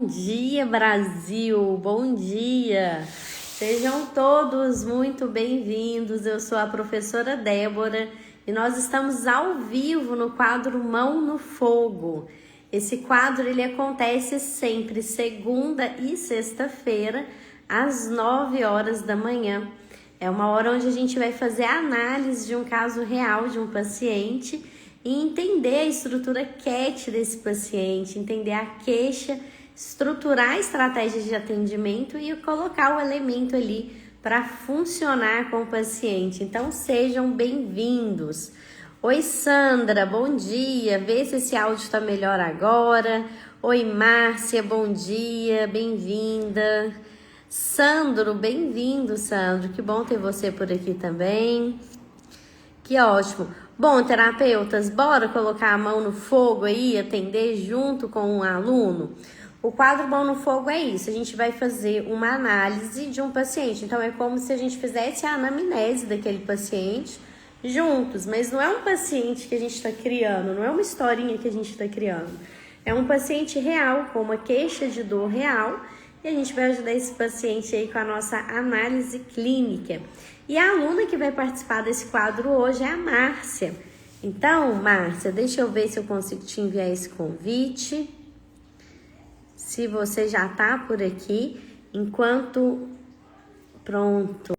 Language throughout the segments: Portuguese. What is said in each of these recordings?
Bom dia, Brasil! Bom dia! Sejam todos muito bem-vindos. Eu sou a professora Débora e nós estamos ao vivo no quadro Mão no Fogo. Esse quadro ele acontece sempre segunda e sexta-feira às 9 horas da manhã. É uma hora onde a gente vai fazer a análise de um caso real de um paciente e entender a estrutura CAT desse paciente, entender a queixa, estruturar estratégias de atendimento e colocar o elemento ali para funcionar com o paciente. Então sejam bem-vindos. Oi Sandra, bom dia, vê se esse áudio está melhor agora. Oi Márcia, bom dia, bem-vinda. Sandro, bem-vindo Sandro, que bom ter você por aqui também. Que ótimo. Bom, terapeutas, bora colocar a mão no fogo aí, atender junto com um aluno? O quadro Mão no Fogo é isso, a gente vai fazer uma análise de um paciente. Então, é como se a gente fizesse a anamnese daquele paciente juntos, mas não é um paciente que a gente está criando, não é uma historinha que a gente está criando. É um paciente real, com uma queixa de dor real, e a gente vai ajudar esse paciente aí com a nossa análise clínica. E a aluna que vai participar desse quadro hoje é a Márcia. Então, Márcia, deixa eu ver se eu consigo te enviar esse convite. Se você já tá por aqui, enquanto... Pronto.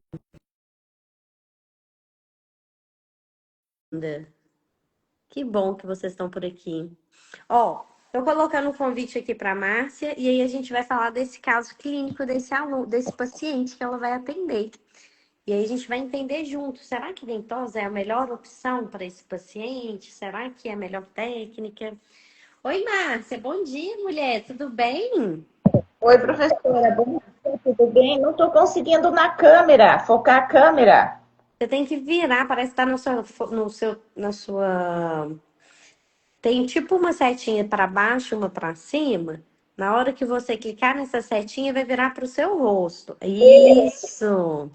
Que bom que vocês estão por aqui. Ó, tô colocando um convite aqui para Márcia e aí a gente vai falar desse caso clínico desse aluno, desse paciente que ela vai atender. E aí a gente vai entender junto, será que ventosa é a melhor opção para esse paciente? Será que é a melhor técnica? Oi, Márcia, bom dia, mulher, tudo bem? Oi, professora, bom dia, tudo bem? Não estou conseguindo na câmera, focar a câmera. Você tem que virar, parece que tá na sua... Tem tipo uma setinha para baixo, uma para cima. Na hora que você clicar nessa setinha, vai virar para o seu rosto. Isso!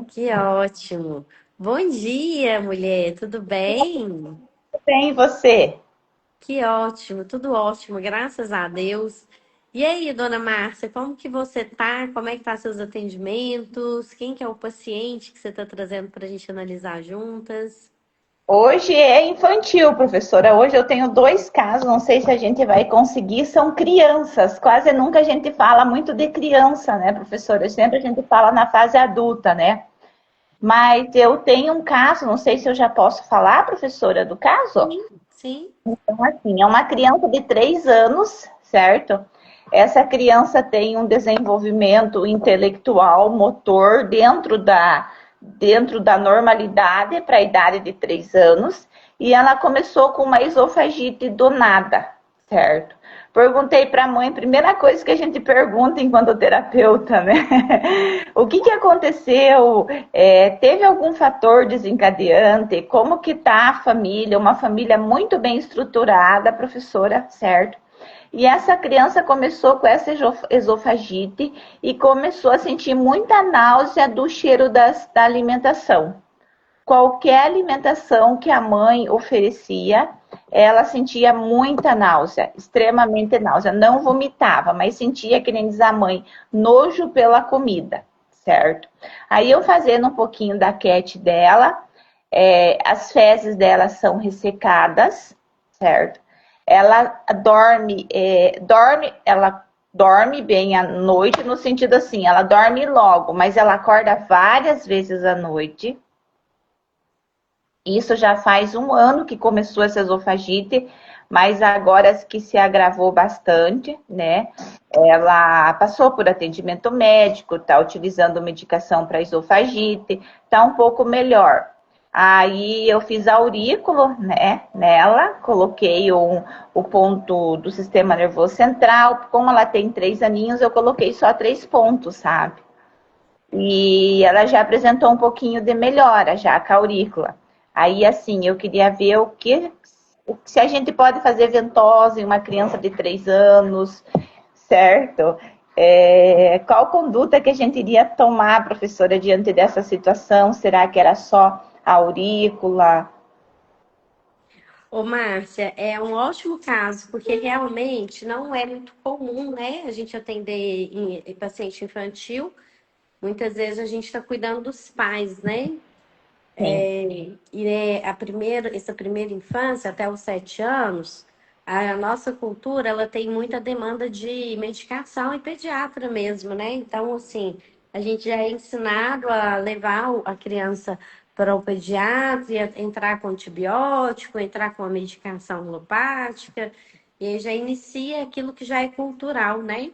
Que ótimo! Bom dia, mulher, tudo bem? Tudo bem, e você? Que ótimo, tudo ótimo, graças a Deus. E aí, dona Márcia, como que você tá? Como é que tá seus atendimentos? Quem que é o paciente que você está trazendo para a gente analisar juntas? Hoje é infantil, professora. Hoje eu tenho dois casos, não sei se a gente vai conseguir, são crianças. Quase nunca a gente fala muito de criança, né, professora? Sempre a gente fala na fase adulta, né? Mas eu tenho um caso, não sei se eu já posso falar, professora, do caso? Sim, sim. Então, assim, é uma criança de 3 anos, certo? Essa criança tem um desenvolvimento intelectual, motor, dentro da normalidade para a idade de 3 anos, e ela começou com uma esofagite do nada, certo? Perguntei para a mãe, primeira coisa que a gente pergunta enquanto terapeuta, né? O que aconteceu? Teve algum fator desencadeante? Como que tá a família? Uma família muito bem estruturada, professora, certo? E essa criança começou com essa esofagite e começou a sentir muita náusea do cheiro da alimentação. Qualquer alimentação que a mãe oferecia, ela sentia muita náusea, extremamente náusea. Não vomitava, mas sentia, que nem diz a mãe, nojo pela comida, certo? Aí eu fazendo um pouquinho da CAT dela, as fezes dela são ressecadas, certo? Ela ela dorme bem à noite, no sentido assim, ela dorme logo, mas ela acorda várias vezes à noite. Isso já faz 1 ano que começou essa esofagite, mas agora que se agravou bastante, né? Ela passou por atendimento médico, está utilizando medicação para esofagite, está um pouco melhor. Aí eu fiz aurículo, né, nela, coloquei o ponto do sistema nervoso central. Como ela tem 3 aninhos, eu coloquei só 3 pontos, sabe? E ela já apresentou um pouquinho de melhora, já com a aurícula. Aí, assim, eu queria ver se a gente pode fazer ventosa em uma criança de 3 anos, certo? Qual conduta que a gente iria tomar, professora, diante dessa situação? Será que era só a aurícula? Ô, Márcia, é um ótimo caso, porque realmente não é muito comum, né, a gente atender em paciente infantil. Muitas vezes a gente está cuidando dos pais, né? Sim, Essa primeira infância, até os 7 anos, a nossa cultura, ela tem muita demanda de medicação e pediatra mesmo, né? Então, assim, a gente já é ensinado a levar a criança para o pediatra, entrar com antibiótico, entrar com a medicação alopática, e aí já inicia aquilo que já é cultural, né?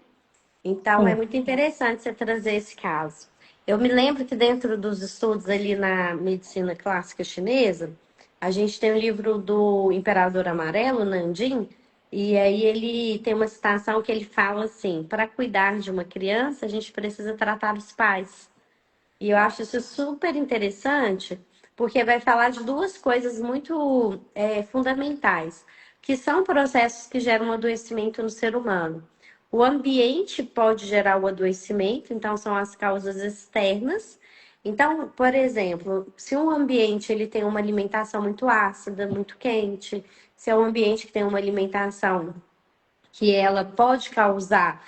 Então, é sim. muito interessante você trazer esse caso. Eu me lembro que dentro dos estudos ali na medicina clássica chinesa, a gente tem o livro do Imperador Amarelo, Nanjing, e aí ele tem uma citação que ele fala assim: para cuidar de uma criança, a gente precisa tratar os pais. E eu acho isso super interessante, porque vai falar de duas coisas muito fundamentais, que são processos que geram um adoecimento no ser humano. O ambiente pode gerar o adoecimento, então são as causas externas. Então, por exemplo, se um ambiente ele tem uma alimentação muito ácida, muito quente, se é um ambiente que tem uma alimentação que ela pode causar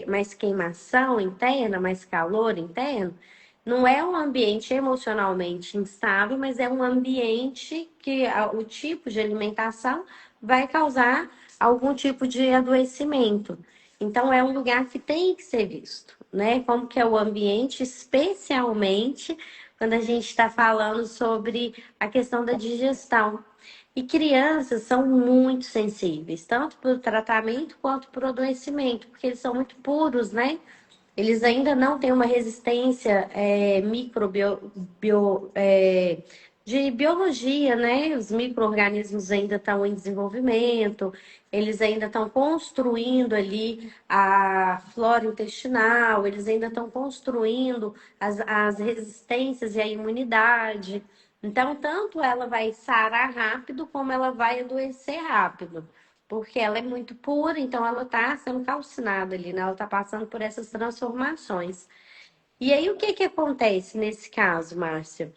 mais queimação interna, mais calor interno, não é um ambiente emocionalmente instável, mas é um ambiente que o tipo de alimentação vai causar algum tipo de adoecimento. Então, é um lugar que tem que ser visto, né? Como que é o ambiente, especialmente quando a gente está falando sobre a questão da digestão. E crianças são muito sensíveis, tanto para o tratamento quanto para o adoecimento, porque eles são muito puros, né? Eles ainda não têm uma resistência de biologia, né? Os micro-organismos ainda estão em desenvolvimento, eles ainda estão construindo ali a flora intestinal, eles ainda estão construindo as resistências e a imunidade. Então, tanto ela vai sarar rápido, como ela vai adoecer rápido. Porque ela é muito pura, então ela está sendo calcinada ali, né? Ela está passando por essas transformações. E aí, o que que acontece nesse caso, Márcia?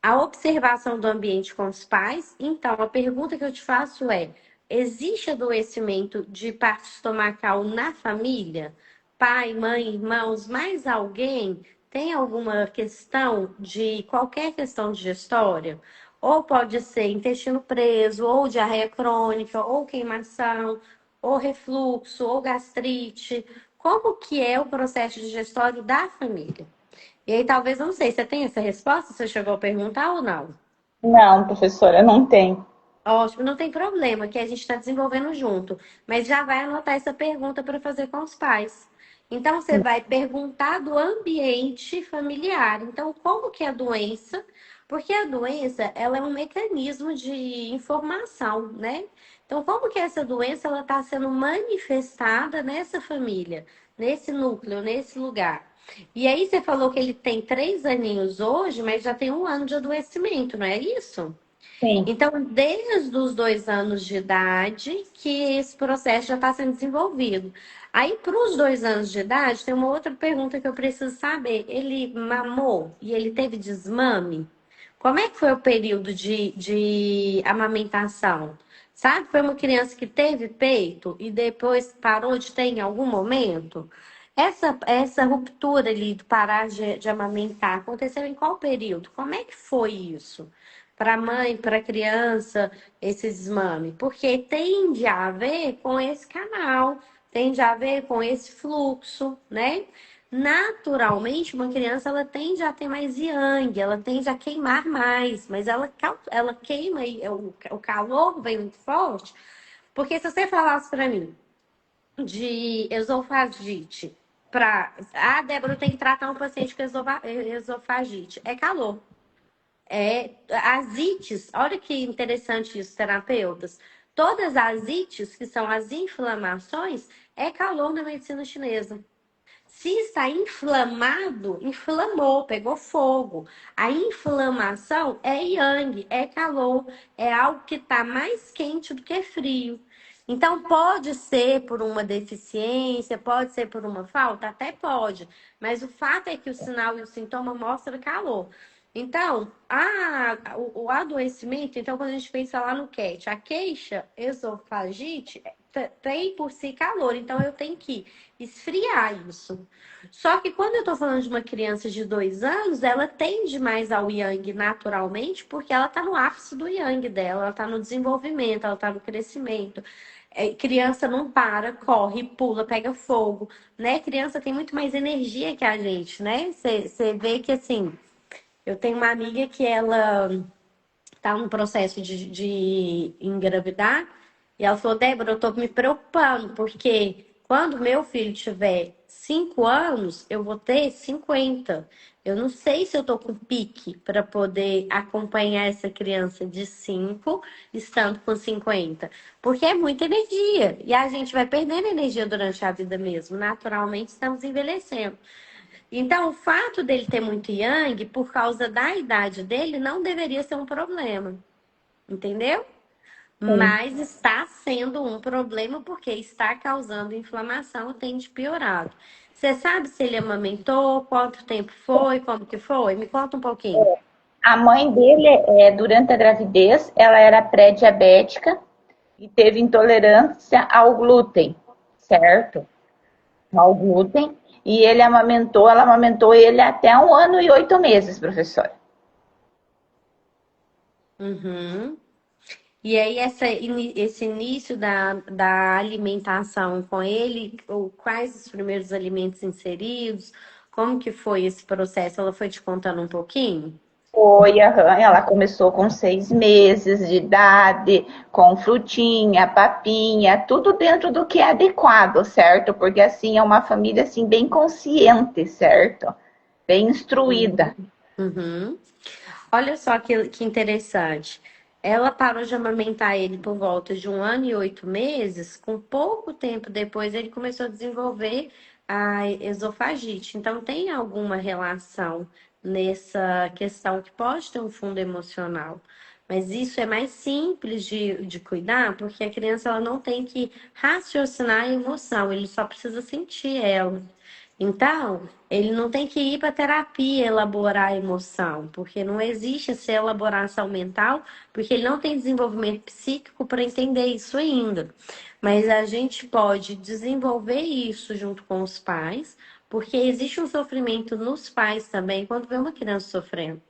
A observação do ambiente com os pais. Então, a pergunta que eu te faço é: existe adoecimento de parte estomacal na família? Pai, mãe, irmãos, mais alguém tem alguma questão de qualquer questão digestória? Ou pode ser intestino preso, ou diarreia crônica, ou queimação, ou refluxo, ou gastrite. Como que é o processo digestório da família? E aí, talvez, não sei, você tem essa resposta? Você chegou a perguntar ou não? Não, professora, não tem. Ótimo, não tem problema, que a gente está desenvolvendo junto. Mas já vai anotar essa pergunta para fazer com os pais. Então, você vai perguntar do ambiente familiar. Então, como que é a doença? Porque a doença, ela é um mecanismo de informação, né? Então, como que essa doença, ela está sendo manifestada nessa família, nesse núcleo, nesse lugar? E aí, você falou que ele tem 3 aninhos hoje, mas já tem 1 ano de adoecimento, não é isso? Sim. Então, desde os 2 anos de idade que esse processo já está sendo desenvolvido. Aí, para os 2 anos de idade, tem uma outra pergunta que eu preciso saber. Ele mamou e ele teve desmame? Como é que foi o período de amamentação? Sabe, foi uma criança que teve peito e depois parou de ter em algum momento? Essa ruptura ali de parar de amamentar aconteceu em qual período? Como é que foi isso? Para a mãe, para a criança, esse desmame? Porque tende a ver com esse canal, tende a ver com esse fluxo, né? Naturalmente, uma criança ela tende a ter mais yang, ela tende a queimar mais, mas ela queima e o calor vem muito forte. Porque se você falasse para mim de esofagite, Débora, tem que tratar um paciente com esofagite, é calor. As ites, olha que interessante isso, terapeutas. Todas as ites, que são as inflamações, é calor na medicina chinesa. Se está inflamado, inflamou, pegou fogo. A inflamação é yang, é calor, é algo que está mais quente do que frio. Então, pode ser por uma deficiência, pode ser por uma falta, até pode. Mas o fato é que o sinal e o sintoma mostram calor. Então, o adoecimento, então, quando a gente pensa lá no CAT, a queixa esofagite tem por si calor, então eu tenho que esfriar isso. Só que quando eu estou falando de uma criança de 2 anos, ela tende mais ao yang naturalmente, porque ela está no ápice do yang dela, ela está no desenvolvimento, ela está no crescimento. Criança não para, corre, pula, pega fogo, né? Criança tem muito mais energia que a gente, né? Você vê que assim. Eu tenho uma amiga que ela tá no processo de engravidar e ela falou, Débora, eu tô me preocupando, porque quando meu filho tiver 5 anos, eu vou ter 50. Eu não sei se eu tô com pique para poder acompanhar essa criança de 5 estando com 50, porque é muita energia e a gente vai perdendo energia durante a vida mesmo. Naturalmente, estamos envelhecendo. Então, o fato dele ter muito yang, por causa da idade dele, não deveria ser um problema, entendeu? Sim. Mas está sendo um problema porque está causando inflamação e tem piorado. Você sabe se ele amamentou, quanto tempo foi, como que foi? Me conta um pouquinho. A mãe dele, durante a gravidez, ela era pré-diabética e teve intolerância ao glúten, certo? Ao glúten. E ela amamentou ele até 1 ano e 8 meses, professora. Uhum. E aí, esse início da alimentação com ele, ou quais os primeiros alimentos inseridos, como que foi esse processo? Ela foi te contando um pouquinho? Foi, aham, ela começou com 6 meses de idade, com frutinha, papinha, tudo dentro do que é adequado, certo? Porque assim é uma família assim bem consciente, certo? Bem instruída. Uhum. Olha só que interessante. Ela parou de amamentar ele por volta de 1 ano e 8 meses. Com pouco tempo depois, ele começou a desenvolver a esofagite. Então, tem alguma relação nessa questão que pode ter um fundo emocional. Mas isso é mais simples de cuidar, porque a criança ela não tem que raciocinar a emoção, ele só precisa sentir ela. Então, ele não tem que ir para terapia elaborar a emoção, porque não existe essa elaboração mental, porque ele não tem desenvolvimento psíquico para entender isso ainda. Mas a gente pode desenvolver isso junto com os pais, porque existe um sofrimento nos pais também quando vê uma criança sofrendo.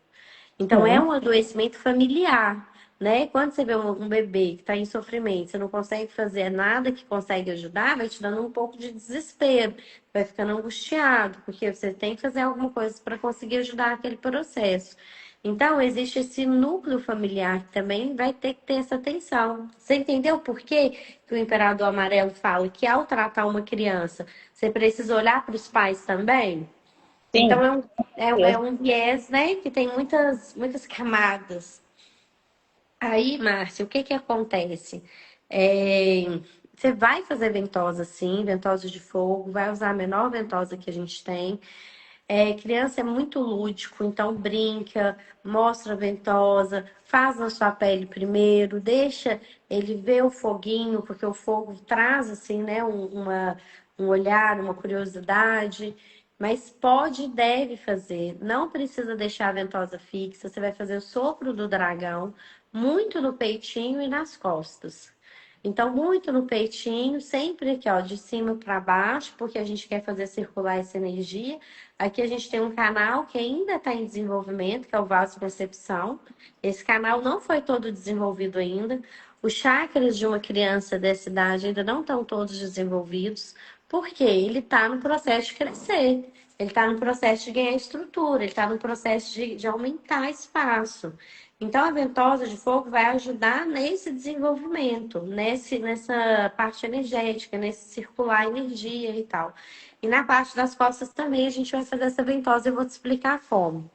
Então, é Sim. um adoecimento familiar, né? Quando você vê um bebê que está em sofrimento, você não consegue fazer nada que consegue ajudar, vai te dando um pouco de desespero, vai ficando angustiado, porque você tem que fazer alguma coisa para conseguir ajudar aquele processo. Então, existe esse núcleo familiar que também vai ter que ter essa atenção. Você entendeu por que que o Imperador Amarelo fala que ao tratar uma criança, você precisa olhar para os pais também? Então, Sim. é um viés, né, que tem muitas camadas. Aí, Márcia, o que que acontece? É, você vai fazer ventosa, sim, ventosa de fogo, vai usar a menor ventosa que a gente tem. Criança é muito lúdico, então brinca, mostra a ventosa, faz na sua pele primeiro, deixa ele ver o foguinho, porque o fogo traz, assim, né, um olhar, uma curiosidade. Mas pode e deve fazer. Não precisa deixar a ventosa fixa. Você vai fazer o sopro do dragão, muito no peitinho e nas costas. Então, muito no peitinho, sempre aqui, ó, de cima para baixo, porque a gente quer fazer circular essa energia. Aqui a gente tem um canal que ainda está em desenvolvimento, que é o vasoconcepção. Esse canal não foi todo desenvolvido ainda. Os chakras de uma criança dessa idade ainda não estão todos desenvolvidos, porque ele está no processo de crescer. Ele está no processo de ganhar estrutura, ele está no processo de aumentar espaço. Então, a ventosa de fogo vai ajudar nesse desenvolvimento, nessa parte energética, nesse circular energia e tal. E na parte das costas também a gente vai fazer essa ventosa, eu vou te explicar como.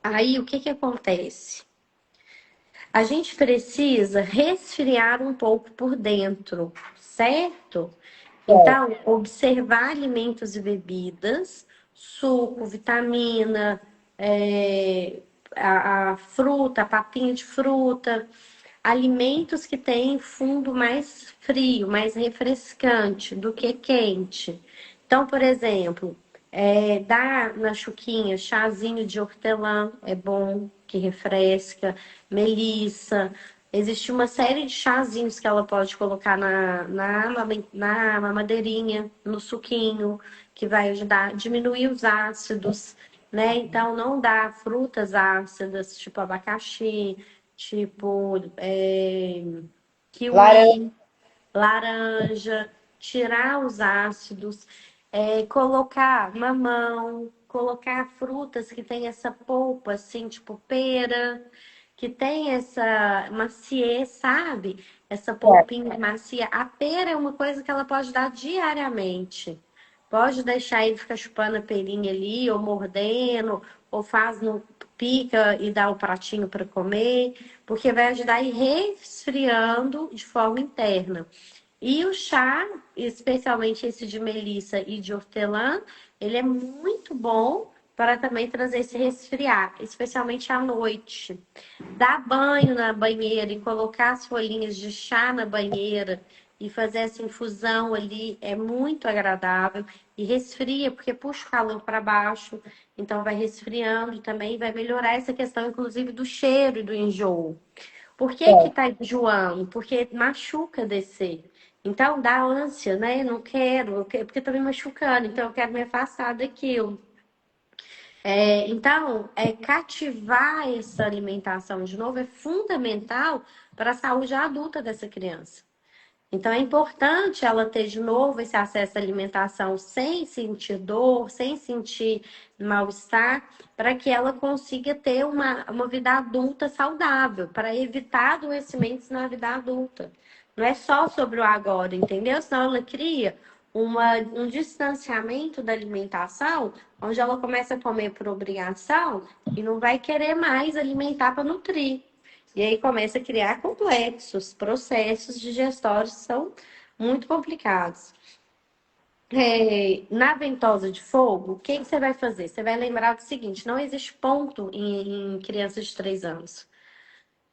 Aí, o que que acontece? A gente precisa resfriar um pouco por dentro, certo? Então, observar alimentos e bebidas, suco, vitamina, a fruta, a papinha de fruta, alimentos que têm fundo mais frio, mais refrescante do que quente. Então, por exemplo, Dá na chuquinha, chazinho de hortelã, é bom, que refresca, melissa. Existe uma série de chazinhos que ela pode colocar na mamadeirinha, no suquinho, que vai ajudar a diminuir os ácidos, né? Então, não dá frutas ácidas, tipo abacaxi, tipo Laranja. kiwi, laranja, tirar os ácidos, colocar mamão, colocar frutas que tem essa polpa, assim, tipo pera, que tem essa maciez, sabe? Essa polpinha macia. A pera é uma coisa que ela pode dar diariamente. Pode deixar ele ficar chupando a perinha ali, ou mordendo, ou faz no pica e dá o pratinho para comer, porque vai ajudar a ir resfriando de forma interna. E o chá, especialmente esse de melissa e de hortelã, ele é muito bom para também trazer esse resfriar, especialmente à noite. Dar banho na banheira e colocar as folhinhas de chá na banheira e fazer essa infusão ali é muito agradável e resfria, porque puxa o calor para baixo, então vai resfriando também, vai melhorar essa questão, inclusive, do cheiro e do enjoo. Por que que tá enjoando? Porque machuca descer. Então dá ânsia, né? Não quero, porque tá me machucando, então eu quero me afastar daquilo. Então, cativar essa alimentação de novo é fundamental para a saúde adulta dessa criança. Então, é importante ela ter de novo esse acesso à alimentação sem sentir dor, sem sentir mal-estar, para que ela consiga ter uma vida adulta saudável, para evitar adoecimentos na vida adulta. Não é só sobre o agora, entendeu? Senão ela cria um distanciamento da alimentação, onde ela começa a comer por obrigação e não vai querer mais alimentar para nutrir. E aí começa a criar complexos, processos digestórios que são muito complicados. Na ventosa de fogo, o que você vai fazer? Você vai lembrar do seguinte: não existe ponto em crianças de 3 anos.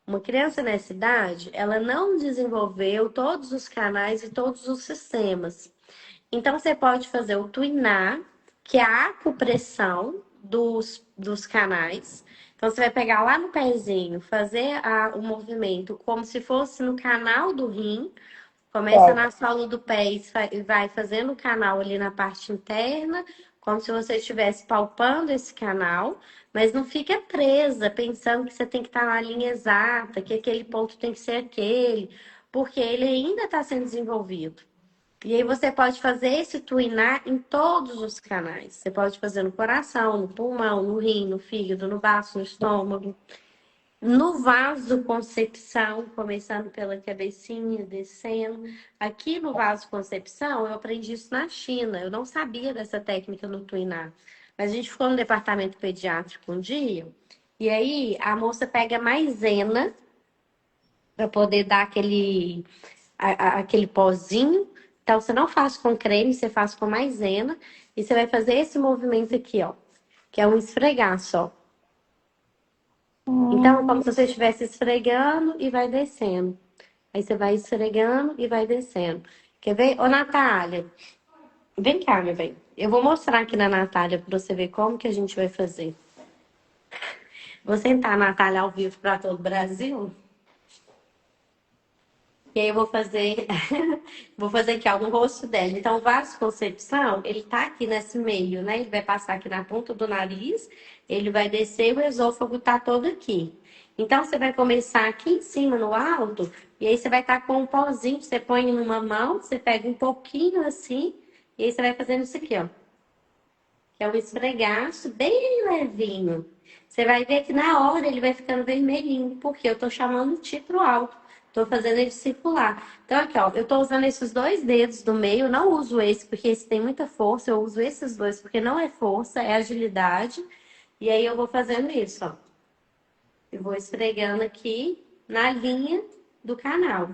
Uma criança nessa idade, ela não desenvolveu todos os canais e todos os sistemas. Então, você pode fazer o tuinar, que é a acupressão dos canais. Então, você vai pegar lá no pezinho, fazer o movimento como se fosse no canal do rim. Começa na sola do pé e vai fazendo o canal ali na parte interna, como se você estivesse palpando esse canal, mas não fica presa, pensando que você tem que estar na linha exata, que aquele ponto tem que ser aquele, porque ele ainda está sendo desenvolvido. E aí você pode fazer esse tuinar em todos os canais. Você pode fazer no coração, no pulmão, no rim, no fígado, no baço, no estômago. No vasoconcepção, começando pela cabecinha, descendo. Aqui no vasoconcepção, eu aprendi isso na China. Eu não sabia dessa técnica no tuinar. Mas a gente ficou no departamento pediátrico um dia, e aí a moça pega maisena para poder dar aquele pozinho. Então, você não faz com creme, você faz com maisena. E você vai fazer esse movimento aqui, ó. Que é um esfregaço, ó. Então, como se você estivesse esfregando e vai descendo. Aí você vai esfregando e vai descendo. Quer ver? Ô, Natália, vem cá, meu bem. Eu vou mostrar aqui na Natália para você ver como que a gente vai fazer. Vou sentar a Natália ao vivo para todo o Brasil. E aí eu vou fazer, vou fazer aqui ó, no rosto dela. Então, o vasoconcepção, ele tá aqui nesse meio, né? Ele vai passar aqui na ponta do nariz, ele vai descer e o esôfago tá todo aqui. Então, você vai começar aqui em cima, no alto, e aí você vai estar com um pozinho, você põe numa mão, você pega um pouquinho assim, e aí você vai fazendo isso aqui, ó. Que é um esfregaço bem levinho. Você vai ver que na hora ele vai ficando vermelhinho, porque eu tô chamando o ti pro alto. Tô fazendo ele circular. Então, aqui, ó, eu tô usando esses dois dedos do meio, eu não uso esse porque esse tem muita força, eu uso esses dois porque não é força, é agilidade. E aí eu vou fazendo isso, ó. Eu vou esfregando aqui na linha do canal.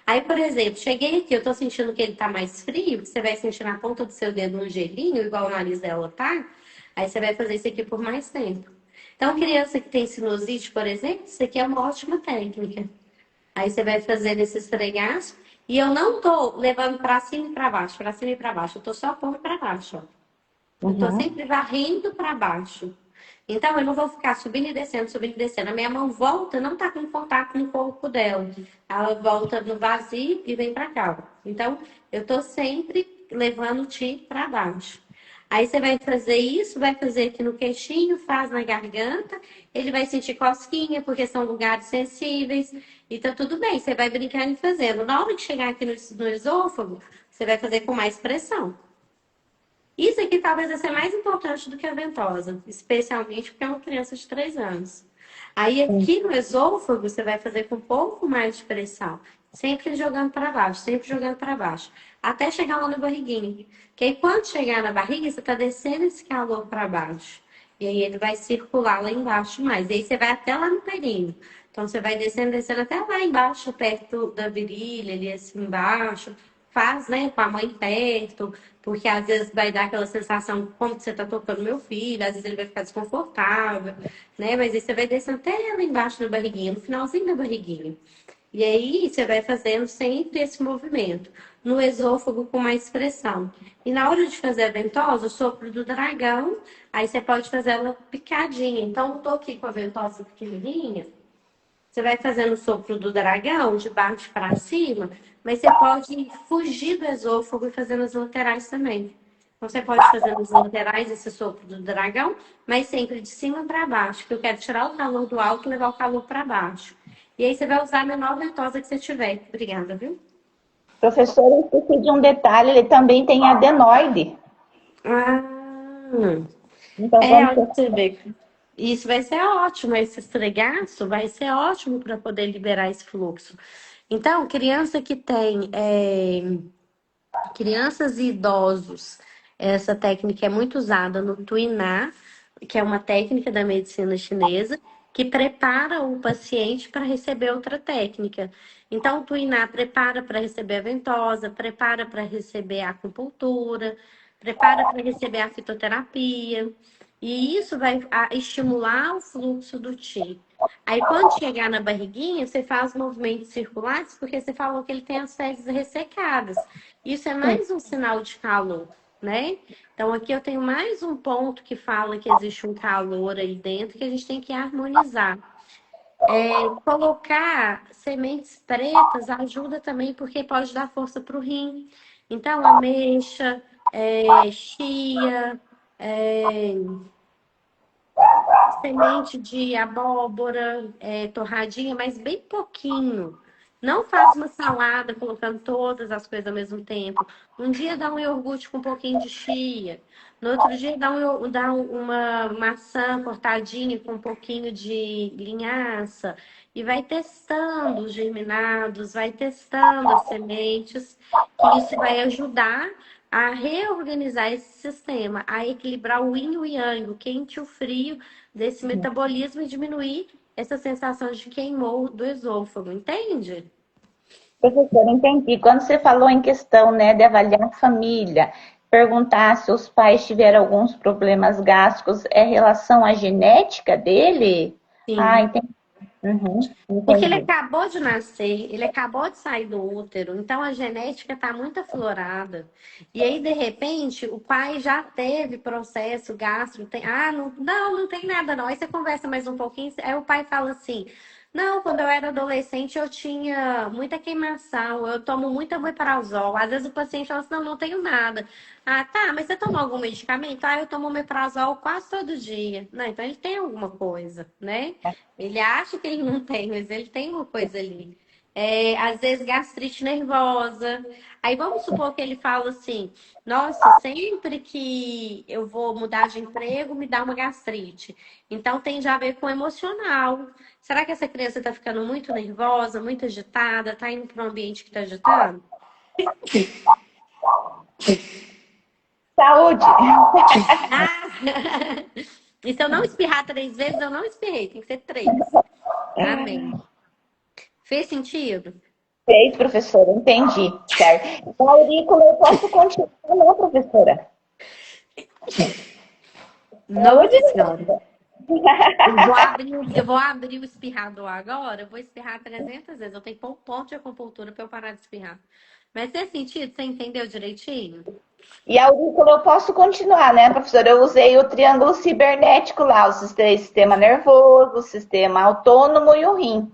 Aí, por exemplo, cheguei aqui, eu tô sentindo que ele tá mais frio, você vai sentir na ponta do seu dedo um gelinho, igual o nariz dela tá. Aí você vai fazer isso aqui por mais tempo. Então, criança que tem sinusite, por exemplo, isso aqui é uma ótima técnica. Aí você vai fazer esse esfregaço. E eu não tô levando pra cima e pra baixo, pra cima e pra baixo. Eu tô só pondo pra baixo, ó. Eu tô Uhum. sempre varrendo para baixo. Então, eu não vou ficar subindo e descendo, subindo e descendo. A minha mão volta, não tá com contato no corpo dela. Ela volta no vazio e vem para cá. Então, eu tô sempre levando o ti para baixo. Aí você vai fazer isso, vai fazer aqui no queixinho, faz na garganta. Ele vai sentir cosquinha, porque são lugares sensíveis. Então, tudo bem, você vai brincando e fazendo. Na hora de chegar aqui no esôfago, você vai fazer com mais pressão. Isso aqui talvez vai ser mais importante do que a ventosa, especialmente porque é uma criança de 3 anos. Aí Sim. aqui no esôfago você vai fazer com um pouco mais de pressão, sempre jogando para baixo, sempre jogando para baixo, até chegar lá na barriguinha. Que aí quando chegar na barriga, você está descendo esse calor para baixo. E aí ele vai circular lá embaixo mais. E aí você vai até lá no períneo. Então você vai descendo, descendo até lá embaixo, perto da virilha, ali assim embaixo. Faz, né, com a mãe perto, porque às vezes vai dar aquela sensação como que você tá tocando meu filho, às vezes ele vai ficar desconfortável, né? Mas aí você vai descendo até lá embaixo da barriguinha, no finalzinho da barriguinha. E aí você vai fazendo sempre esse movimento, no esôfago com mais pressão. E na hora de fazer a ventosa, o sopro do dragão, aí você pode fazer ela picadinha. Então, eu tô aqui com a ventosa pequenininha, você vai fazendo o sopro do dragão, de baixo para cima, mas você pode fugir do esôfago e fazer nas laterais também. Então, você pode fazer nas laterais esse sopro do dragão, mas sempre de cima para baixo, que eu quero tirar o calor do alto e levar o calor para baixo. E aí, você vai usar a menor ventosa que você tiver. Obrigada, viu? Professor, eu esqueci de um detalhe, ele também tem adenoide. Ah, Então é, vamos olha ter. pra você ver. Isso vai ser ótimo, esse estregaço vai ser ótimo para poder liberar esse fluxo. Então, criança que tem crianças e idosos, essa técnica é muito usada no Tuiná, que é uma técnica da medicina chinesa, que prepara o paciente para receber outra técnica. Então, o Tuiná prepara para receber a ventosa, prepara para receber a acupuntura, prepara para receber a fitoterapia. E isso vai estimular o fluxo do Qi. Aí, quando chegar na barriguinha, você faz movimentos circulares, porque você falou que ele tem as fezes ressecadas. Isso é mais um sinal de calor, né? Então, aqui eu tenho mais um ponto que fala que existe um calor aí dentro que a gente tem que harmonizar. Colocar sementes pretas ajuda também, porque pode dar força para o rim. Então, ameixa, chia, é, semente de abóbora, torradinha, mas bem pouquinho. Não faz uma salada colocando todas as coisas ao mesmo tempo. Um dia dá um iogurte com um pouquinho de chia. No outro dia dá uma maçã cortadinha com um pouquinho de linhaça. E vai testando os germinados, vai testando as sementes, que isso vai ajudar a reorganizar esse sistema, a equilibrar o yin e o yang, o quente e o frio desse metabolismo e diminuir essa sensação de queimou do esôfago, entende? Professor, entendi. Quando você falou em questão, né, de avaliar a família, perguntar se os pais tiveram alguns problemas gástricos, é relação à genética dele? Ah, Sim. entendi. Uhum, Porque ele entendi. acabou de nascer, ele acabou de sair do útero, então a genética está muito aflorada. E aí, de repente, o pai já teve processo gástrico, não tem nada não. Aí você conversa mais um pouquinho, aí o pai fala assim: não, quando eu era adolescente eu tinha muita queimação, eu tomo muita omeprazol. Às vezes o paciente fala assim: não, não tenho nada. Ah, tá, mas você tomou algum medicamento? Ah, eu tomo omeprazol quase todo dia. Não, então ele tem alguma coisa, né? Ele acha que ele não tem, mas ele tem uma coisa ali. Às vezes gastrite nervosa. Aí vamos supor que ele fala assim: nossa, sempre que eu vou mudar de emprego, me dá uma gastrite. Então tem já a ver com emocional. Será que essa criança está ficando muito nervosa, muito agitada, está indo para um ambiente que está agitando? Saúde! Ah! E se eu não espirrar 3 vezes, eu não espirrei, tem que ser 3. Amém. Fez sentido? Fez, professora, entendi. Certo. Então, aurícula, eu posso continuar, não, professora? Saúde! Nossa Senhora. Eu vou abrir o espirrador agora, eu vou espirrar 300 vezes. Eu tenho que pôr um ponto de acupuntura para eu parar de espirrar. Mas fez sentido? Você entendeu direitinho? E a aurícula eu posso continuar, né, professora? Eu usei o triângulo cibernético lá, o sistema nervoso, o sistema autônomo e o rim,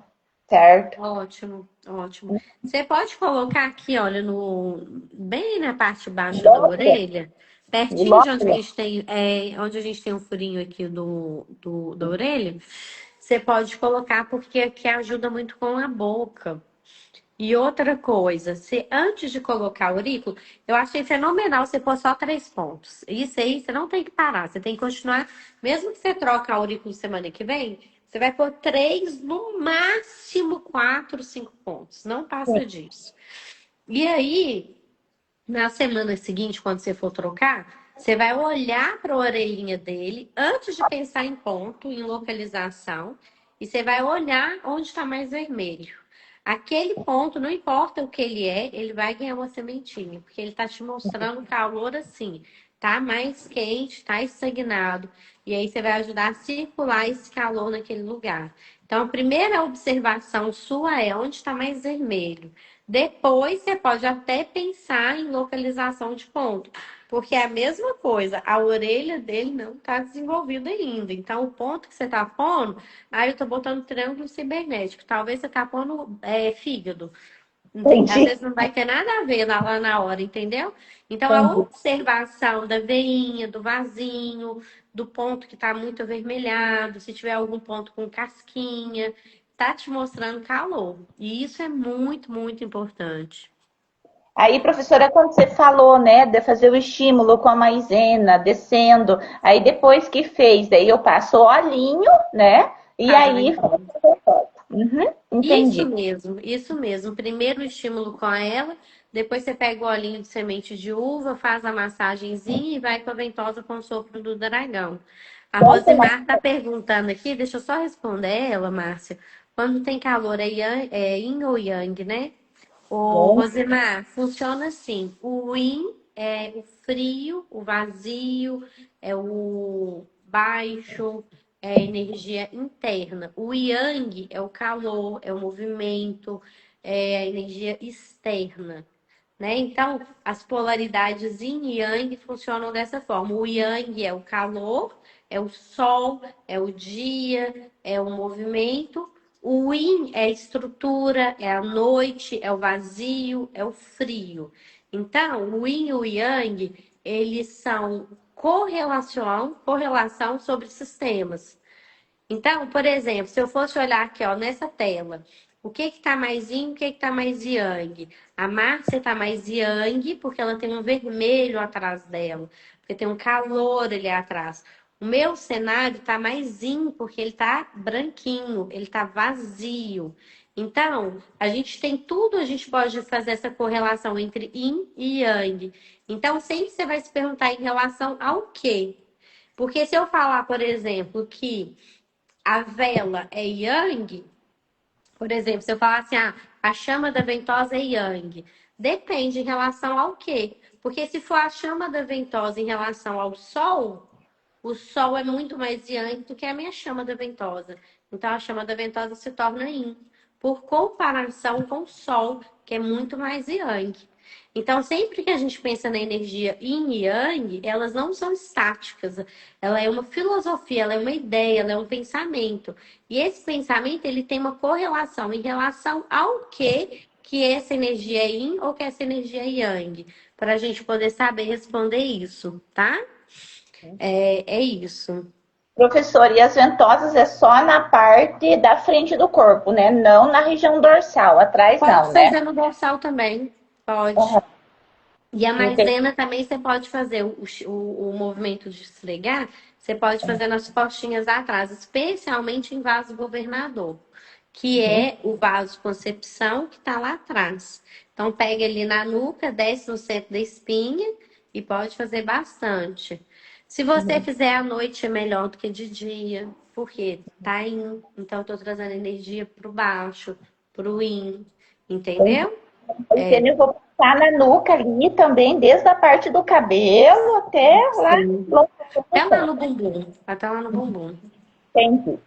certo? Ótimo, ótimo. Você pode colocar aqui, olha, bem na parte de baixo da orelha, pertinho de onde a Glória. gente tem, onde a gente tem um furinho aqui da orelha, você pode colocar porque aqui ajuda muito com a boca. E outra coisa, se antes de colocar o aurículo, eu achei fenomenal você pôr só 3 pontos. Isso aí você não tem que parar, você tem que continuar. Mesmo que você troque o aurículo semana que vem, você vai pôr 3, no máximo 4, 5 pontos. Não passa disso. E aí, na semana seguinte, quando você for trocar, você vai olhar para a orelhinha dele antes de pensar em ponto, em localização, e você vai olhar onde está mais vermelho. Aquele ponto, não importa o que ele vai ganhar uma sementinha, porque ele está te mostrando calor assim, tá mais quente, tá estagnado, e aí você vai ajudar a circular esse calor naquele lugar. Então, a primeira observação sua é onde está mais vermelho. Depois você pode até pensar em localização de ponto, porque é a mesma coisa, a orelha dele não está desenvolvida ainda. Então, o ponto que você está pondo, aí eu estou botando triângulo cibernético, talvez você está pondo fígado. Às Entendi, vezes não vai ter nada a ver lá na hora, entendeu? Então, a entendi. observação da veinha, do vasinho, do ponto que está muito avermelhado, se tiver algum ponto com casquinha, tá te mostrando calor. E isso é muito, muito importante. Aí, professora, quando você falou, né, de fazer o estímulo com a maisena, descendo, aí depois que fez, daí eu passo o olhinho, né, e Faz a aí... ventosa. Isso Entendi. mesmo, isso mesmo. Primeiro o estímulo com ela, depois você pega o olhinho de semente de uva, faz a massagenzinha e vai com a ventosa com o sopro do dragão. A Conta mais. Rosimar está perguntando aqui, deixa eu só responder ela, Márcia. Quando tem calor é yin ou yang, né? Ô, Rosimar, funciona assim. O yin é o frio, o vazio, é o baixo, é a energia interna. O yang é o calor, é o movimento, é a energia externa, né? Então, as polaridades yin e yang funcionam dessa forma. O yang é o calor, é o sol, é o dia, é o movimento. O yin é a estrutura, é a noite, é o vazio, é o frio. Então, o yin e o yang, eles são correlação sobre sistemas. Então, por exemplo, se eu fosse olhar aqui, ó, nessa tela, o que está mais yin, o que está mais yang? A Márcia está mais yang, porque ela tem um vermelho atrás dela, porque tem um calor ali atrás. O meu cenário está mais yin, porque ele está branquinho, ele está vazio. Então, a gente tem tudo, a gente pode fazer essa correlação entre yin e yang. Então, sempre você vai se perguntar em relação ao quê? Porque se eu falar, por exemplo, que a vela é yang, por exemplo, se eu falar assim, a chama da ventosa é yang, depende em relação ao quê? Porque se for a chama da ventosa em relação ao sol, o sol é muito mais yang do que a minha chama da ventosa. Então a chama da ventosa se torna yin, por comparação com o sol, que é muito mais yang. Então, sempre que a gente pensa na energia yin e yang, elas não são estáticas. Ela é uma filosofia, ela é uma ideia, ela é um pensamento. E esse pensamento, ele tem uma correlação em relação ao que essa energia é yin ou que essa energia é yang. Para a gente poder saber responder isso, tá? É isso. Professor, e as ventosas é só na parte da frente do corpo, né? Não na região dorsal, atrás Pode não, né? fazer no dorsal também. Pode. Uhum. E a Entendi. maisena também você pode fazer o movimento de esfregar, você pode fazer nas costinhas atrás, especialmente em vaso governador, que Uhum. é o vaso concepção que está lá atrás. Então, pega ali na nuca, desce no centro da espinha e pode fazer bastante. Se você Uhum. fizer à noite, é melhor do que de dia, porque tá in, então eu tô trazendo energia pro baixo, pro yin, Entendi. entendeu? Então, eu vou passar na nuca ali também, desde a parte do cabelo até lá Sim. longe Até no lá pé. no bumbum. Até lá no bumbum. Entendi. E aí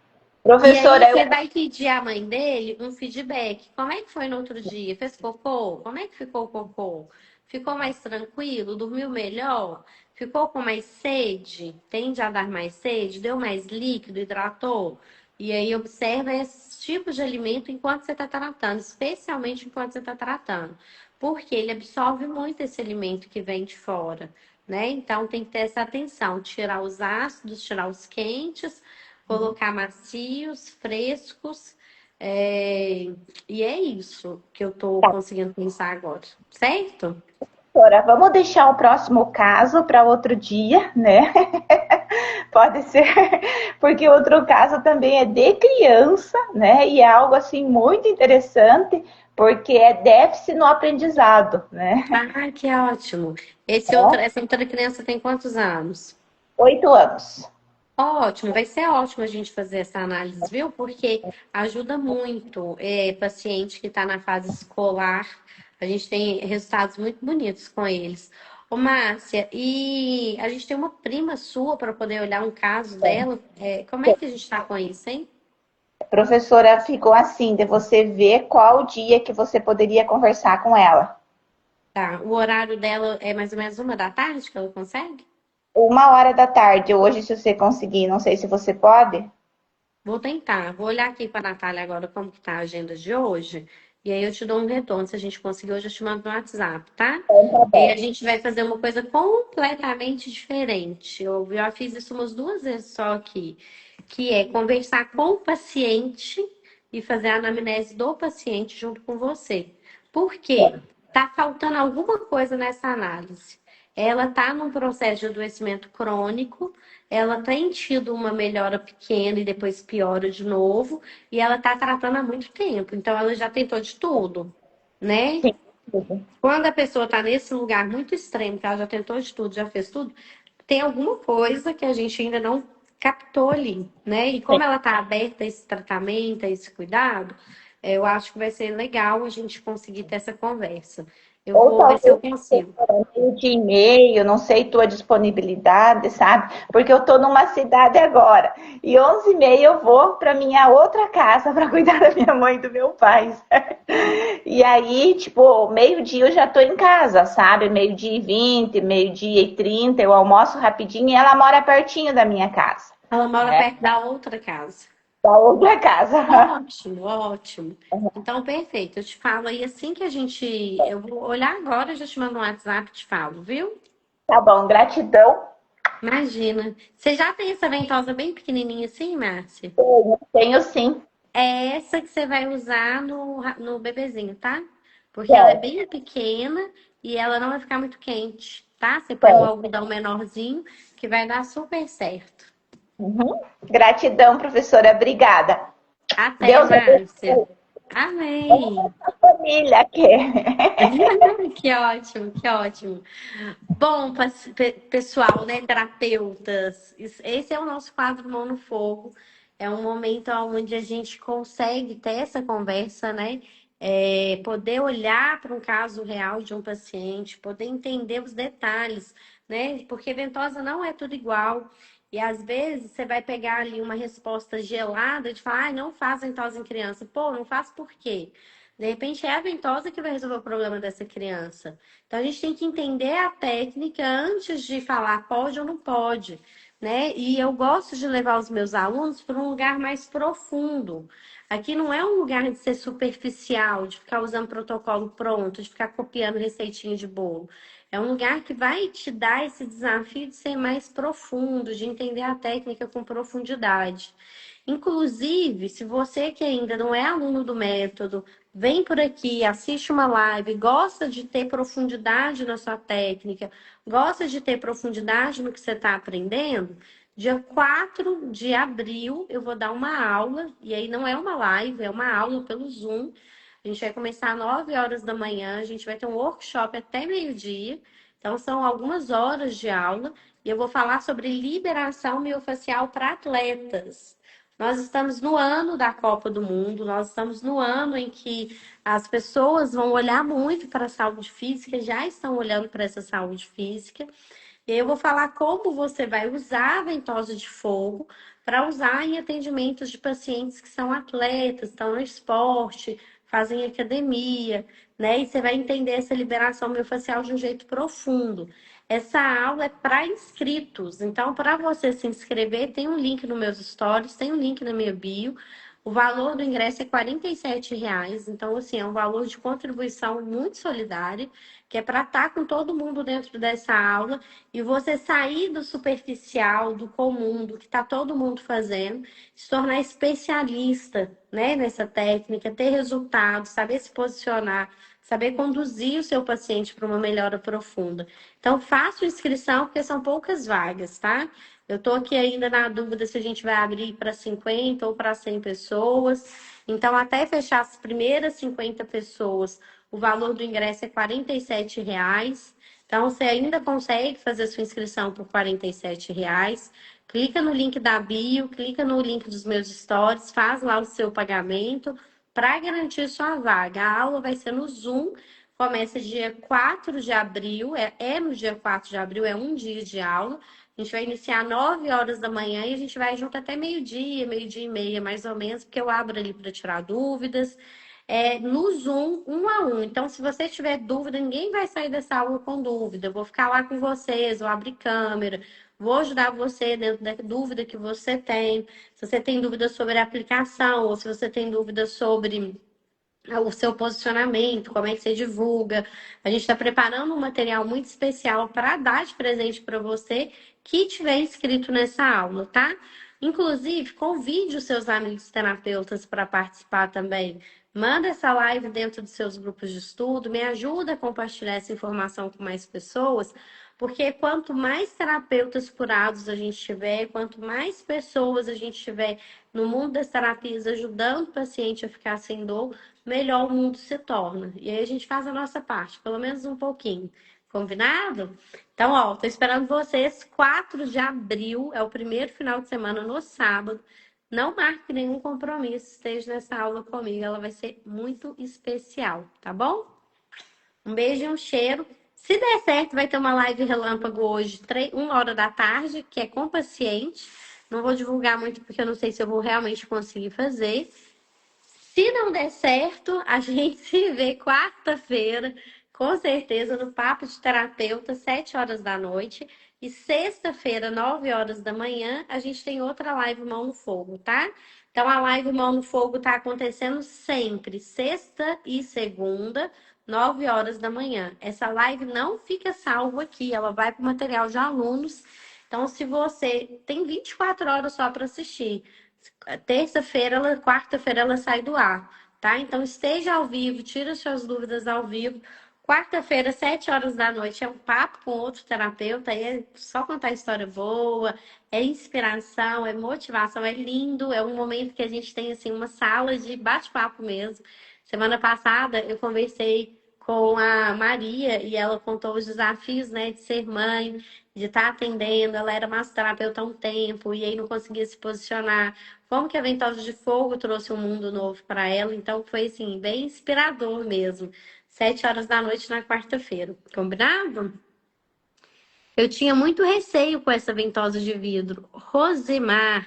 Professora, eu... você vai pedir à mãe dele um feedback. Como é que foi no outro dia? Fez cocô? Como é que ficou o cocô? Ficou mais tranquilo? Dormiu melhor? Ficou com mais sede? Tende a dar mais sede? Deu mais líquido? Hidratou? E aí observa esses tipos de alimento enquanto você está tratando, especialmente enquanto você está tratando. Porque ele absorve muito esse alimento que vem de fora, né? Então tem que ter essa atenção, tirar os ácidos, tirar os quentes, colocar macios, frescos. E é isso que eu tô conseguindo pensar agora, certo? Doutora, vamos deixar o próximo caso para outro dia, né? Pode ser, porque outro caso também é de criança, né? E é algo assim muito interessante, porque é déficit no aprendizado, né? Ah, que ótimo. Essa outra criança tem quantos anos? 8 anos. Ótimo, vai ser ótimo a gente fazer essa análise, viu? Porque ajuda muito paciente que está na fase escolar. A gente tem resultados muito bonitos com eles. Ô, Márcia, e a gente tem uma prima sua para poder olhar um caso dela. Como é que a gente está com isso, hein? A professora ficou assim, de você ver qual dia que você poderia conversar com ela. Tá, o horário dela é mais ou menos 1 da tarde que ela consegue? 1 hora da tarde, hoje, se você conseguir, não sei se você pode. Vou tentar. Vou olhar aqui para a Natália agora como que tá a agenda de hoje. E aí eu te dou um retorno. Se a gente conseguir hoje, eu te mando no WhatsApp, tá? Então, tá E aí a bom. gente vai fazer uma coisa completamente diferente. Eu já fiz isso umas 2 vezes só aqui. Que é conversar com o paciente e fazer a anamnese do paciente junto com você. Por quê? Tá faltando alguma coisa nessa análise. Ela tá num processo de adoecimento crônico, ela tem tido uma melhora pequena e depois piora de novo, e ela tá tratando há muito tempo, então ela já tentou de tudo, né? Sim. Quando a pessoa tá nesse lugar muito extremo, que ela já tentou de tudo, já fez tudo, tem alguma coisa que a gente ainda não captou ali, né? E como ela tá aberta a esse tratamento, a esse cuidado, eu acho que vai ser legal a gente conseguir ter essa conversa. Eu Ou vou ver se eu talvez consigo. meio de e-mail, não sei tua disponibilidade, sabe? Porque eu tô numa cidade agora e 11h30 eu vou para minha outra casa para cuidar da minha mãe e do meu pai. Certo? E aí, tipo, meio-dia eu já tô em casa, sabe? Meio-dia e 20, meio-dia e 30, eu almoço rapidinho e ela mora pertinho da minha casa, Ela mora né? perto da outra casa. Da outra casa. Ótimo, ótimo. Então, perfeito. Eu te falo aí assim que a gente. Eu vou olhar agora, já te mando um WhatsApp e te falo, viu? Tá bom, gratidão. Imagina. Você já tem essa ventosa bem pequenininha assim, Márcia? Tenho sim. É essa que você vai usar no bebezinho, tá? Porque ela é Certo, bem pequena e ela não vai ficar muito quente, tá? Você põe um certo. algodão menorzinho que vai dar super certo. Uhum. Gratidão, professora. Obrigada. Até, Deus Márcia. abençoe Amém. a família aqui. Que ótimo, que ótimo. Bom, pessoal, né, terapeutas, esse é o nosso quadro Mão no Fogo. É um momento onde a gente consegue ter essa conversa, né? Poder olhar para um caso real de um paciente, poder entender os detalhes, né? Porque ventosa não é tudo igual. E às vezes você vai pegar ali uma resposta gelada de falar, ah, não faz ventosa em criança. Pô, não faz por quê? De repente é a ventosa que vai resolver o problema dessa criança. Então a gente tem que entender a técnica antes de falar pode ou não pode, né? E eu gosto de levar os meus alunos para um lugar mais profundo. Aqui não é um lugar de ser superficial, de ficar usando protocolo pronto, de ficar copiando receitinha de bolo. É um lugar que vai te dar esse desafio de ser mais profundo, de entender a técnica com profundidade. Inclusive, se você que ainda não é aluno do método, vem por aqui, assiste uma live, gosta de ter profundidade na sua técnica, gosta de ter profundidade no que você está aprendendo, dia 4 de abril eu vou dar uma aula, e aí não é uma live, é uma aula pelo Zoom. A gente vai começar às 9 horas da manhã, a gente vai ter um workshop até meio-dia. Então, são algumas horas de aula, e eu vou falar sobre liberação miofascial para atletas. Nós estamos no ano da Copa do Mundo, nós estamos no ano em que as pessoas vão olhar muito para a saúde física, já estão olhando para essa saúde física. E aí eu vou falar como você vai usar a ventosa de fogo para usar em atendimentos de pacientes que são atletas, estão no esporte, fazem academia, né? E você vai entender essa liberação miofascial de um jeito profundo. Essa aula é para inscritos, então para você se inscrever, tem um link nos meus stories, tem um link na minha bio. O valor do ingresso é R$ 47, então assim, é um valor de contribuição muito solidário, que é para estar com todo mundo dentro dessa aula e você sair do superficial, do comum, do que está todo mundo fazendo, se tornar especialista, né, nessa técnica, ter resultados, saber se posicionar, saber conduzir o seu paciente para uma melhora profunda. Então, faça inscrição, porque são poucas vagas, tá? Eu estou aqui ainda na dúvida se a gente vai abrir para 50 ou para 100 pessoas. Então, até fechar as primeiras 50 pessoas, o valor do ingresso é R$ 47. Então, você ainda consegue fazer sua inscrição por R$ 47. Clica no link da bio, clica no link dos meus stories, faz lá o seu pagamento para garantir sua vaga. A aula vai ser no Zoom, começa dia 4 de abril, no dia 4 de abril, é um dia de aula. A gente vai iniciar às 9 horas da manhã e a gente vai junto até meio-dia, meio-dia e meia, mais ou menos, porque eu abro ali para tirar dúvidas. No Zoom, um a um. Então, se você tiver dúvida, ninguém vai sair dessa aula com dúvida. Eu vou ficar lá com vocês, vou abrir câmera, vou ajudar você dentro da dúvida que você tem. Se você tem dúvida sobre a aplicação, ou se você tem dúvida sobre o seu posicionamento, como é que você divulga. A gente está preparando um material muito especial para dar de presente para você que tiver inscrito nessa aula, tá? Inclusive, convide os seus amigos terapeutas para participar também. Manda essa live dentro dos seus grupos de estudo, me ajuda a compartilhar essa informação com mais pessoas, porque quanto mais terapeutas curados a gente tiver, quanto mais pessoas a gente tiver no mundo das terapias ajudando o paciente a ficar sem dor, melhor o mundo se torna. E aí a gente faz a nossa parte, pelo menos um pouquinho. Combinado? Então, ó, tô esperando vocês. 4 de abril é o primeiro final de semana no sábado. Não marque nenhum compromisso, esteja nessa aula comigo. Ela vai ser muito especial, tá bom? Um beijo e um cheiro. Se der certo, vai ter uma live relâmpago hoje, 1 hora da tarde, que é com paciente. Não vou divulgar muito porque eu não sei se eu vou realmente conseguir fazer. Se não der certo, a gente se vê quarta-feira, com certeza, no Papo de Terapeuta, 7 horas da noite. E sexta-feira, 9 horas da manhã, a gente tem outra live Mão no Fogo, tá? Então, a live Mão no Fogo tá acontecendo sempre, sexta e segunda, 9 horas da manhã. Essa live não fica salva aqui, ela vai para o material de alunos. Então, se você tem 24 horas só para assistir, terça-feira, quarta-feira ela sai do ar, tá? Então esteja ao vivo, tira suas dúvidas ao vivo. Quarta-feira, 7 horas da noite, é um papo com outro terapeuta, aí é só contar história boa, é inspiração, é motivação, é lindo, é um momento que a gente tem assim uma sala de bate-papo mesmo. Semana passada eu conversei com a Maria e ela contou os desafios, né, de ser mãe, de estar atendendo. Ela era massoterapeuta há um tempo e aí não conseguia se posicionar. Como que a Ventosa de Fogo trouxe um mundo novo para ela. Então foi assim, bem inspirador mesmo. 7 horas da noite na quarta-feira. Combinado? Eu tinha muito receio com essa ventosa de vidro. Rosemar.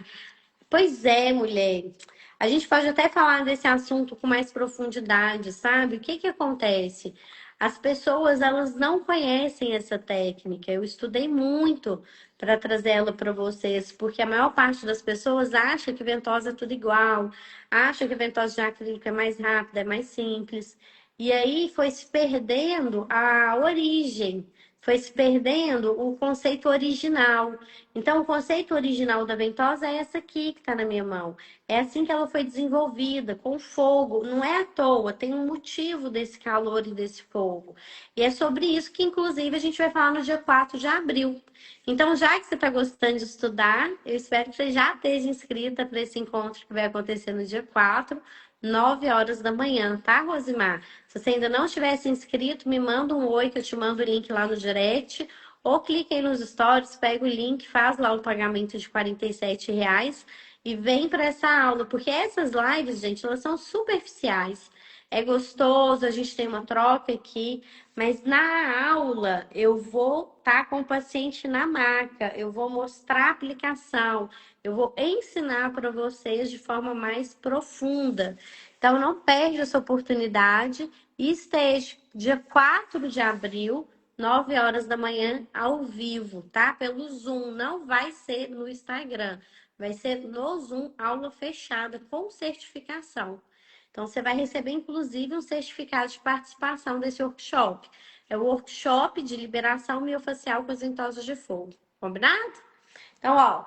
Pois é, mulher. A gente pode até falar desse assunto com mais profundidade, sabe? O que que acontece? As pessoas, elas não conhecem essa técnica. Eu estudei muito para trazer ela para vocês, porque a maior parte das pessoas acha que ventosa é tudo igual, acha que ventosa de acrílico é mais rápida, é mais simples. E aí foi se perdendo a origem, foi se perdendo o conceito original. Então, o conceito original da ventosa é essa aqui que está na minha mão. É assim que ela foi desenvolvida, com fogo. Não é à toa, tem um motivo desse calor e desse fogo. E é sobre isso que, inclusive, a gente vai falar no dia 4 de abril. Então, já que você está gostando de estudar, eu espero que você já esteja inscrita para esse encontro que vai acontecer no dia 4, 9 horas da manhã, tá, Rosimar? Se você ainda não estivesse inscrito, me manda um oi que eu te mando o link lá no direct. Ou clique aí nos stories, pega o link, faz lá o pagamento de R$ 47 e vem para essa aula. Porque essas lives, gente, elas são superficiais. É gostoso, a gente tem uma troca aqui, mas na aula eu vou estar com o paciente na maca, eu vou mostrar a aplicação, eu vou ensinar para vocês de forma mais profunda. Então não perde essa oportunidade e esteja dia 4 de abril, 9 horas da manhã, ao vivo, tá? Pelo Zoom, não vai ser no Instagram, vai ser no Zoom, aula fechada com certificação. Então, você vai receber, inclusive, um certificado de participação desse workshop. É o workshop de liberação miofascial com as ventosas de fogo. Combinado? Então, ó,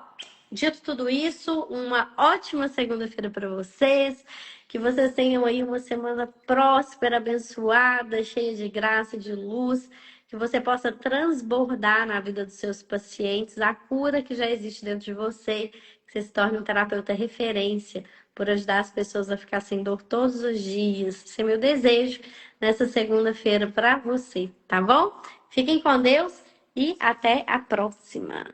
dito tudo isso, uma ótima segunda-feira para vocês. Que vocês tenham aí uma semana próspera, abençoada, cheia de graça e de luz. Que você possa transbordar na vida dos seus pacientes a cura que já existe dentro de você. Que você se torne um terapeuta referência por ajudar as pessoas a ficar sem dor todos os dias. Esse é meu desejo nessa segunda-feira para você, tá bom? Fiquem com Deus e até a próxima.